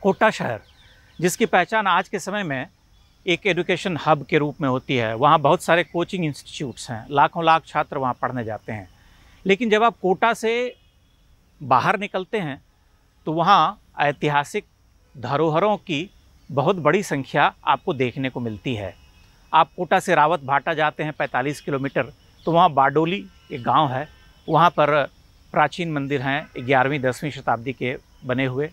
कोटा शहर, जिसकी पहचान आज के समय में एक एजुकेशन हब के रूप में होती है। वहाँ बहुत सारे कोचिंग इंस्टीट्यूट्स हैं, लाखों लाख छात्र वहाँ पढ़ने जाते हैं। लेकिन जब आप कोटा से बाहर निकलते हैं तो वहाँ ऐतिहासिक धरोहरों की बहुत बड़ी संख्या आपको देखने को मिलती है। आप कोटा से रावत भाटा जाते हैं 45 किलोमीटर, तो वहाँ बारडोली एक गांव है, वहाँ पर प्राचीन मंदिर हैं 11वीं-10वीं शताब्दी के बने हुए।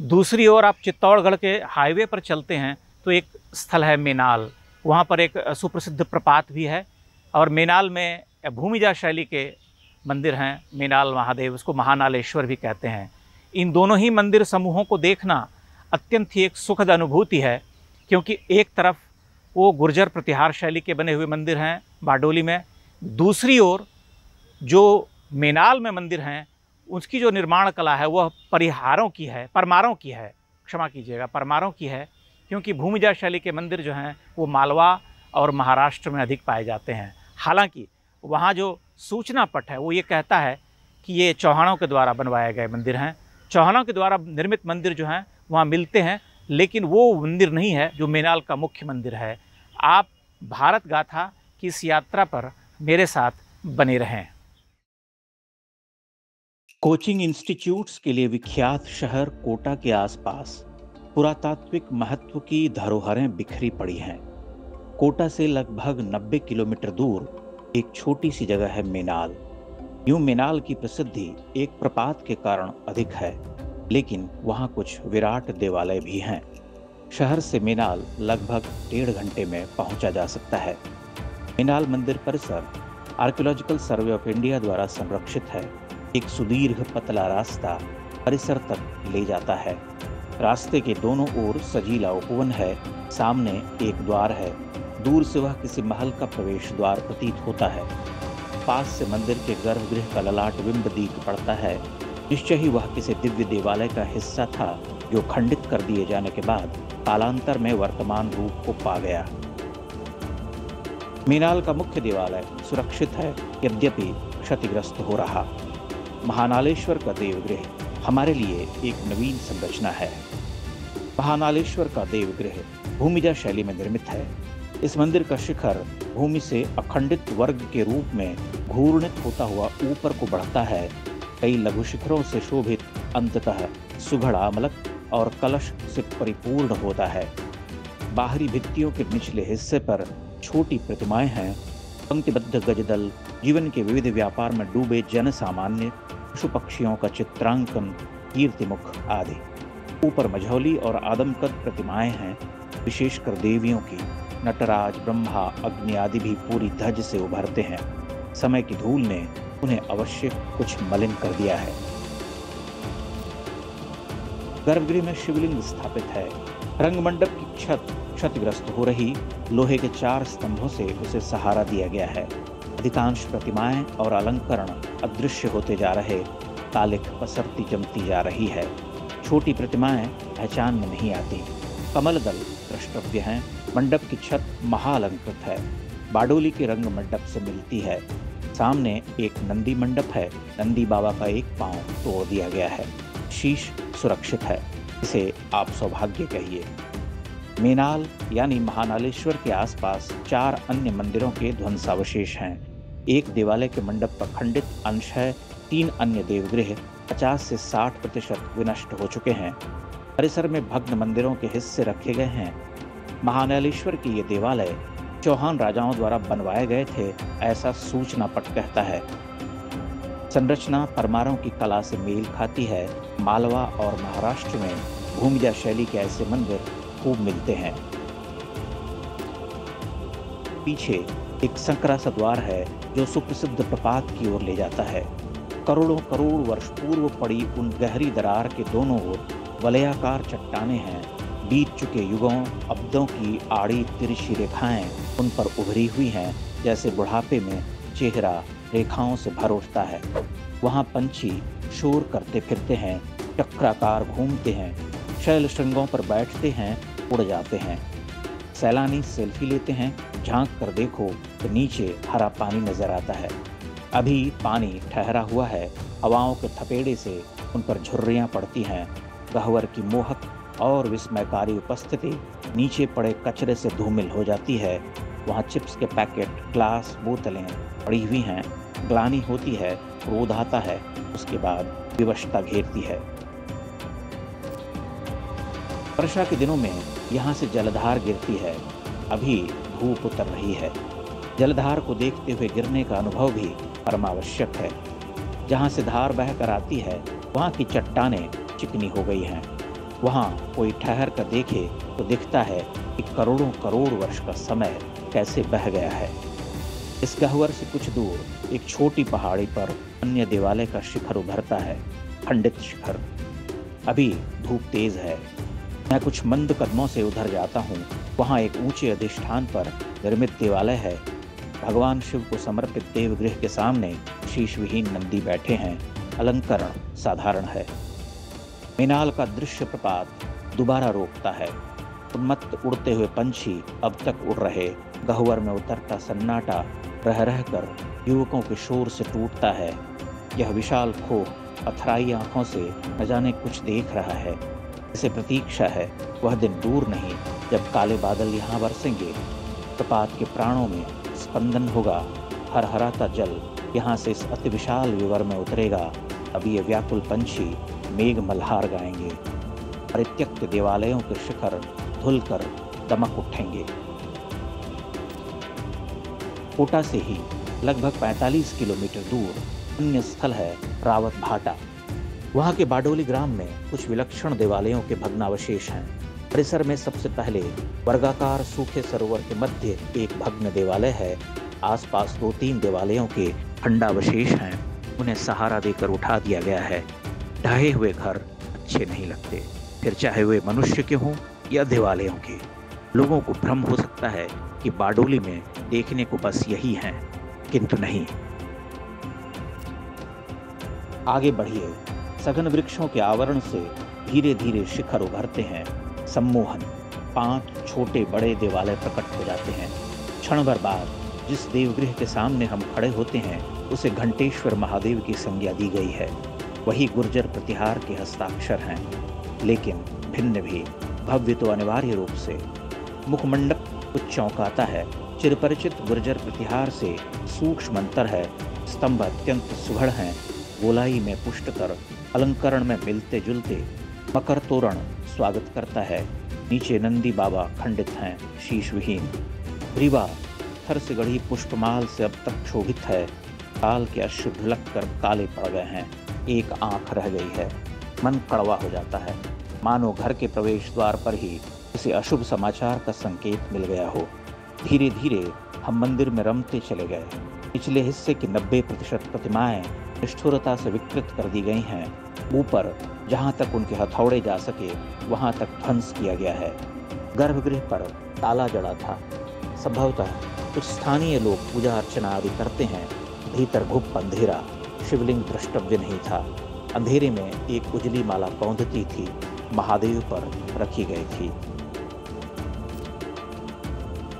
दूसरी ओर आप चित्तौड़गढ़ के हाईवे पर चलते हैं तो एक स्थल है मेनाल, वहाँ पर एक सुप्रसिद्ध प्रपात भी है। और मेनाल में भूमिजा शैली के मंदिर हैं, मेनाल महादेव, उसको महानालेश्वर भी कहते हैं। इन दोनों ही मंदिर समूहों को देखना अत्यंत ही एक सुखद अनुभूति है, क्योंकि एक तरफ वो गुर्जर प्रतिहार शैली के बने हुए मंदिर हैं बारडोली में, दूसरी ओर जो मेनाल में मंदिर हैं उसकी जो निर्माण कला है वह परमारों की है, क्षमा कीजिएगा, परमारों की है, क्योंकि भूमिजा शैली के मंदिर जो हैं वो मालवा और महाराष्ट्र में अधिक पाए जाते हैं। हालांकि वहाँ जो सूचना पट है वो ये कहता है कि ये चौहानों के द्वारा बनवाए गए मंदिर हैं। चौहानों के द्वारा निर्मित मंदिर जो हैं वहाँ मिलते हैं, लेकिन वो मंदिर नहीं है जो मेनाल का मुख्य मंदिर है। आप भारत गाथा की इस यात्रा पर मेरे साथ बने रहें। कोचिंग इंस्टीट्यूट्स के लिए विख्यात शहर कोटा के आसपास पुरातात्विक महत्व की धरोहरें बिखरी पड़ी हैं। कोटा से लगभग 90 किलोमीटर दूर एक छोटी सी जगह है मेनाल। यूं मेनाल की प्रसिद्धि एक प्रपात के कारण अधिक है, लेकिन वहाँ कुछ विराट देवालय भी हैं। शहर से मेनाल लगभग 1.5 घंटे में पहुंचा जा सकता है। मेनाल मंदिर परिसर आर्कियोलॉजिकल सर्वे ऑफ इंडिया द्वारा संरक्षित है। एक सुदीर्घ पतला रास्ता परिसर तक ले जाता है। रास्ते के दोनों ओर सजीला उपवन है, सामने एक द्वार है। दूर से वह किसी महल का प्रवेश द्वार प्रतीत होता है। पास से मंदिर के गर्भगृह का ललाट बिंब दीख पड़ता है। निश्चय ही वह किसी दिव्य देवालय का हिस्सा था, जो खंडित कर दिए जाने के बाद कालांतर में वर्तमान रूप को पा गया। मेनाल का मुख्य देवालय सुरक्षित है, यद्यपि क्षतिग्रस्त हो रहा। महानालेश्वर का देवगृह हमारे लिए एक नवीन संरचना है। महानालेश्वर का देवगृह भूमिजा शैली में निर्मित है। इस मंदिर का शिखर भूमि से अखंडित वर्ग के रूप में घूर्णित होता हुआ ऊपर को बढ़ता है। कई लघु शिखरों से शोभित अंततः सुघड़ा मलक और कलश से परिपूर्ण होता है। बाहरी भित्तियों के निचले हिस्से पर छोटी प्रतिमाएं हैं। पंक्तिबद्ध गजदल, जीवन के विविध व्यापार में डूबे जन सामान्य, पशु पक्षियों का चित्रांकन, कीर्तिमुख आदि। ऊपर मझौली और आदमकद प्रतिमाएं हैं, विशेषकर देवियों की। नटराज, ब्रह्मा, अग्नि आदि भी पूरी धज से उभरते हैं। समय की धूल ने उन्हें अवश्य कुछ मलिन कर दिया है। गर्भगृह में शिवलिंग स्थापित है। रंगमंडप की छत क्षतिग्रस्त हो रही, लोहे के 4 स्तंभों से उसे सहारा दिया गया है। अधिकांश प्रतिमाएं और अलंकरण अदृश्य होते जा रहे, कालिख पसरती जमती जा रही है। छोटी प्रतिमाएं पहचान में नहीं आती। कमल दल द्रष्टव्य हैं। मंडप की छत महाअलंकृत है, बारडोली के रंग मंडप से मिलती है। सामने एक नंदी मंडप है। नंदी बाबा का एक पांव तोड़ दिया गया है। शीश सुरक्षित है। इसे आप सौभाग्य कहिए। मेनाल यानी महानालेश्वर के आसपास 4 अन्य मंदिरों के ध्वंसावशेष हैं। एक देवालय के मंडप का खंडित अंश है। 3 अन्य देवगृह 50 से 60% विनष्ट हो चुके हैं। परिसर में भग्न मंदिरों के हिस्से रखे गए हैं। महानालेश्वर के ये देवालय चौहान राजाओं द्वारा बनवाए गए थे, ऐसा सूचना पट कहता है। संरचना परमारों की कला से मेल खाती है। मालवा और महाराष्ट्र में भूमिजा शैली के ऐसे मंदिर खूब मिलते हैं। पीछे एक संकरा सा द्वार है जो सुप्रसिद्ध प्रपात की ओर ले जाता है। करोड़ों करोड़ वर्ष पूर्व पड़ी उन गहरी दरार के दोनों ओर वलयाकार चट्टानें हैं। बीत चुके युगों अब्दों की आड़ी तिरछी रेखाएं उन पर उभरी हुई हैं, जैसे बुढ़ापे में चेहरा रेखाओं से भर उठता है। वहाँ पंछी शोर करते फिरते हैं, चक्राकार घूमते हैं, शैल श्रृंगों पर बैठते हैं, उड़ जाते हैं। सैलानी सेल्फी लेते हैं। झांक कर देखो तो नीचे हरा पानी नजर आता है। अभी पानी ठहरा हुआ है। हवाओं के थपेड़े से उन पर झुर्रियाँ पड़ती हैं। गह्वर की मोहक और विस्मयकारी उपस्थिति नीचे पड़े कचरे से धूमिल हो जाती है। वहाँ चिप्स के पैकेट, ग्लास, बोतलें पड़ी हुई हैं। ग्लानि होती है, क्रोध आता है, उसके बाद विवशता घेरती है। वर्षा के दिनों में यहाँ से जलधार गिरती है। अभी धूप उतर रही है। जलधार को देखते हुए गिरने का अनुभव भी परमावश्यक है। जहाँ से धार बहकर आती है वहाँ की चट्टानें चिकनी हो गई हैं। वहाँ कोई ठहर कर देखे तो दिखता है कि करोड़ों करोड़ वर्ष का समय कैसे बह गया है। इस गह्वर से कुछ दूर एक छोटी पहाड़ी पर अन्य देवालय का शिखर उभरता है, खंडित शिखर। अभी धूप तेज है। मैं कुछ मंद कदमों से उधर जाता हूँ। वहाँ एक ऊंचे अधिष्ठान पर निर्मित देवालय है। भगवान शिव को समर्पित देवगृह के सामने शीश विहीन नंदी बैठे हैं। अलंकरण साधारण है। मीनाल का दृश्य प्रपात दोबारा रोकता है। उन्मत्त उड़ते हुए पंछी अब तक उड़ रहे। गह्वर में उतरता सन्नाटा रह रहकर युवकों के शोर से टूटता है। यह विशाल खोह अथराई आंखों से न जाने कुछ देख रहा है। इसे प्रतीक्षा है वह दिन दूर नहीं जब काले बादल यहाँ बरसेंगे। प्रपात के प्राणों में स्पंदन होगा। हरहराता जल यहाँ से इस अति विशाल विवर में उतरेगा। अब ये व्याकुल पंछी मेघ मल्हार गाएंगे। परित्यक्त देवालयों के शिखर धुलकर दमक उठेंगे। कोटा से ही लगभग 45 किलोमीटर दूर अन्य स्थल है रावत भाटा। वहाँ के बाडोली ग्राम में कुछ विलक्षण देवालयों के भग्नावशेष हैं। परिसर में सबसे पहले वर्गाकार सूखे सरोवर के मध्य एक भग्न देवालय है। आसपास 2-3 देवालयों के खंडावशेष हैं। उन्हें सहारा देकर उठा दिया गया है। ढहे हुए घर अच्छे नहीं लगते, फिर चाहे वे मनुष्य के हों या देवालयों के। लोगों को भ्रम हो सकता है कि बाडोली में देखने को बस यही है, किंतु नहीं। आगे बढ़िए। सघन वृक्षों के आवरण से धीरे धीरे शिखर उभरते हैं। सम्मोहन 5 छोटे बड़े देवालय प्रकट हो जाते हैं। क्षण भर बाद जिस देवगृह के सामने हम खड़े होते हैं उसे घंटेश्वर महादेव की संज्ञा दी गई है। वही गुर्जर प्रतिहार के हस्ताक्षर हैं, लेकिन भिन्न भी। भव्य तो अनिवार्य रूप से। मुखमंडप कुछ चौंकाता है। चिरपरिचित गुर्जर प्रतिहार से सूक्ष्म अंतर है। स्तंभ अत्यंत सुघड़ हैं। गोलाई में पुष्टकर अलंकरण में मिलते जुलते। मकर तोरण स्वागत करता है। नीचे नंदी बाबा खंडित हैं, शीश विहीन। ग्रीवा पत्थर से गढ़ी पुष्पमाल से अब तक शोभित है। काल के अश्रु ढलक कर काले पड़ गए हैं। एक आंख रह गई है। मन कड़वा हो जाता है, मानो घर के प्रवेश द्वार पर ही किसी अशुभ समाचार का संकेत मिल गया हो। धीरे धीरे हम मंदिर में रमते चले गए। पिछले हिस्से की 90% प्रतिमाएं निष्ठुरता से विकृत कर दी गई हैं। ऊपर जहां तक उनके हथौड़े जा सके वहां तक ध्वंस किया गया है। गर्भगृह पर ताला जड़ा था। संभवतः कुछ स्थानीय लोग पूजा अर्चना आदि करते हैं। भीतर घुप अंधेरा। शिवलिंग द्रष्टव्य नहीं था। अंधेरे में एक उजली माला कौंधती थी, महादेव पर रखी गई थी।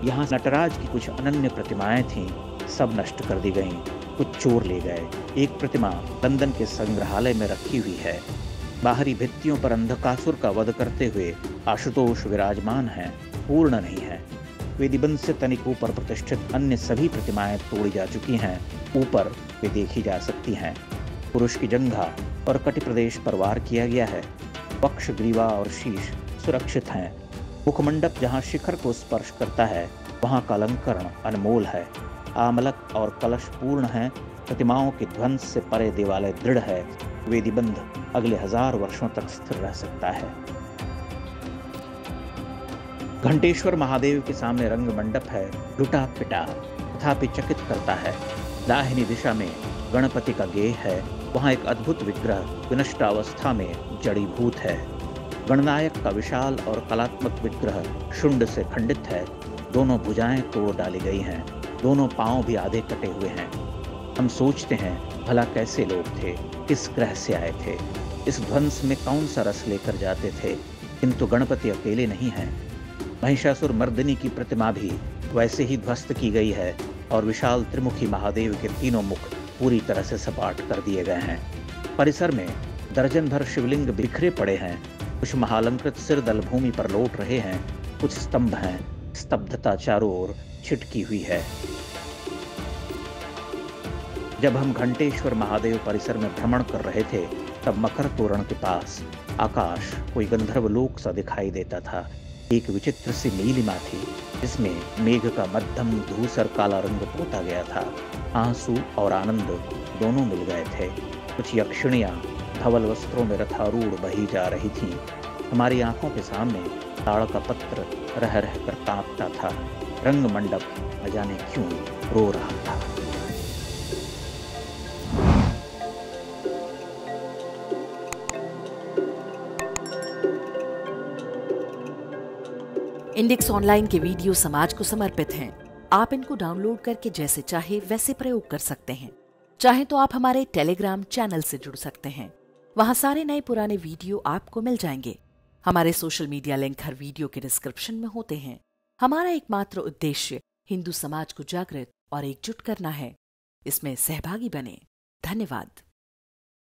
यहाँ नटराज की कुछ अनन्य प्रतिमाएं थीं, सब नष्ट कर दी गईं। कुछ चोर ले गए। एक प्रतिमा लंदन के संग्रहालय में रखी हुई है। बाहरी भित्तियों पर अंधकासुर का वध करते हुए आशुतोष विराजमान हैं, पूर्ण नहीं है। वेदीबंध से तनिक ऊपर प्रतिष्ठित अन्य सभी प्रतिमाएं तोड़ी जा चुकी हैं। ऊपर वे देखी जा सकती हैं। पुरुष की जंघा और कटि प्रदेश पर वार किया गया है। वक्ष, ग्रीवा और शीश सुरक्षित हैं। मुखमंडप जहाँ शिखर को स्पर्श करता है वहाँ का अलंकरण अनमोल है। आमलक और कलश पूर्ण है। प्रतिमाओं के ध्वंस से परे देवालय दृढ़ है। वेदीबंध अगले 1000 वर्षों तक स्थिर रह सकता है। घंटेश्वर महादेव के सामने रंग मंडप है। लुटा पिटा तथापि चकित करता है। दाहिनी दिशा में गणपति का गेह है। वहाँ एक अद्भुत विग्रह विनष्ट अवस्था में जड़ीभूत है। गणनायक का विशाल और कलात्मक विग्रह शुंड से खंडित है। दोनों भुजाएं तोड़ डाली गई हैं। दोनों पांव भी आधे कटे हुए हैं। हम सोचते हैं भला कैसे लोग थे, किस ग्रह से आए थे, इस ध्वंस में कौन सा रस लेकर जाते थे। किंतु गणपति अकेले नहीं हैं। महिषासुर मर्दिनी की प्रतिमा भी वैसे ही ध्वस्त की गई है और विशाल त्रिमुखी महादेव के तीनों मुख पूरी तरह से सपाट कर दिए गए हैं। परिसर में दर्जन भर शिवलिंग बिखरे पड़े हैं। कुछ महालंकृत सिर दल भूमि पर लौट रहे हैं, कुछ स्तंभ हैं, स्तब्धता चारों ओर छिटकी हुई है। जब हम घंटेश्वर महादेव परिसर में भ्रमण कर रहे थे, तब मकर तोरण के पास आकाश कोई गंधर्व लोक सा दिखाई देता था। एक विचित्र सी नीलिमा थी, जिसमें मेघ का मध्यम धूसर काला रंग पोता गया था। आंसू और आनंद दोनों मिल गए थे। कुछ यक्षिणियां धवल वस्त्रों में रथारूढ़ बही जा रही थीं। हमारी आंखों के सामने ताड़ का पत्र रह रह कर कांपता था। रंग मंडप न जाने क्यों रो रहा था। इंडेक्स ऑनलाइन के वीडियो समाज को समर्पित हैं। आप इनको डाउनलोड करके जैसे चाहे वैसे प्रयोग कर सकते हैं। चाहे तो आप हमारे टेलीग्राम चैनल से जुड़ सकते हैं। वहां सारे नए पुराने वीडियो आपको मिल जाएंगे। हमारे सोशल मीडिया लिंक हर वीडियो के डिस्क्रिप्शन में होते हैं। हमारा एकमात्र उद्देश्य हिंदू समाज को जागृत और एकजुट करना है। इसमें सहभागी बने। धन्यवाद।